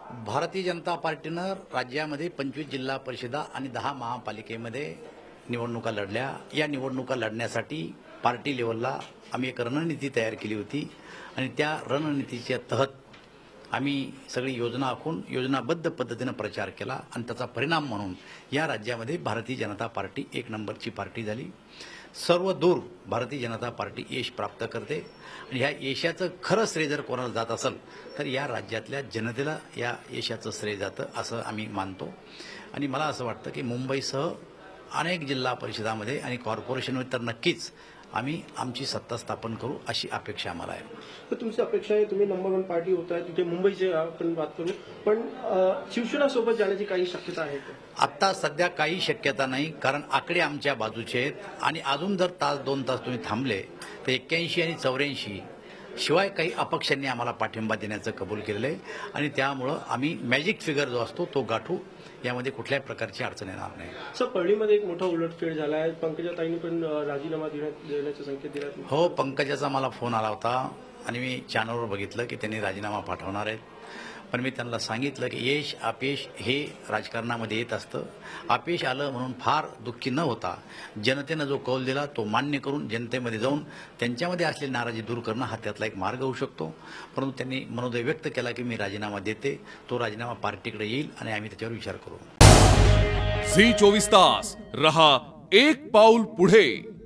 भारतीय जनता पार्टीनं राज्यामध्ये 25 जिल्हा परिषदा आणि 10 महापालिकेमध्ये निवडणुका लढल्या। या निवडणुका लढण्यासाठी पार्टी लेवलला आम्ही एक रणनीती तयार केली होती आणि त्या रणनीतीच्या तहत आम्ही सगळी योजना आखून योजनाबद्ध पद्धतीने प्रचार केला आणि त्याचा परिणाम म्हणून या राज्यामध्ये भारतीय जनता पार्टी एक नंबरची पार्टी झाली। सर्व दूर भारतीय जनता पार्टी यश प्राप्त करते आणि ह्या यशाचं खरं श्रेय जर कोणाला जात असेल तर या राज्यातल्या जनतेला या यशाचं श्रेय जातं असं आम्ही मानतो। आणि मला असं वाटतं की मुंबईसह अनेक जिल्हा परिषदामध्ये आणि कॉर्पोरेशनमध्ये तर नक्कीच आम्ही आमची सत्ता स्थापन करू अशी अपेक्षा आम्हाला आहे। तर तुमची अपेक्षा आहे तुम्ही नंबर 1 पार्टी होताय तिथे मुंबईचे आपण बात करू, पण शिवसेना सोबत जाण्याची काही शक्यता आहे का? आता सध्या काही शक्यता नाही, कारण आकडे आमच्या बाजूचे आहेत आणि अजून जर तास 2 तास तुम्ही थांबले तर 81 आणि 84 शिवाय काही अपक्षांनी आम्हाला पाठिंबा देण्याचं कबूल केलेलं आहे आणि त्यामुळं आम्ही मॅजिक फिगर जो असतो तो गाठू, यामध्ये कुठल्याही प्रकारची अडचण येणार नाही। सर, परळीमध्ये एक मोठा उलटफेर झाला आहे, पंकजाताईंनी पण राजीनामा देण्याचे संकेत दिले। हो, पंकजाचा मला फोन आला होता आणि मी चॅनलवर बघितलं की त्यांनी राजीनामा पाठवणार आहेत, पण मी त्यांना सांगितलं की यश अपयश हे राजकारणामध्ये येत असतं। अपयश आलं म्हणून फार दुःखी न होता जनतेनं जो कौल दिला तो मान्य करून जनतेमध्ये जाऊन त्यांच्यामध्ये असलेली नाराजी दूर करणं हा त्यातला एक मार्ग होऊ शकतो। परंतु त्यांनी मनोदय व्यक्त केला की मी राजीनामा देते, तो राजीनामा पार्टीकडे येईल आणि आम्ही त्याच्यावर विचार करू। झी 24 तास रहा एक पाऊल पुढे।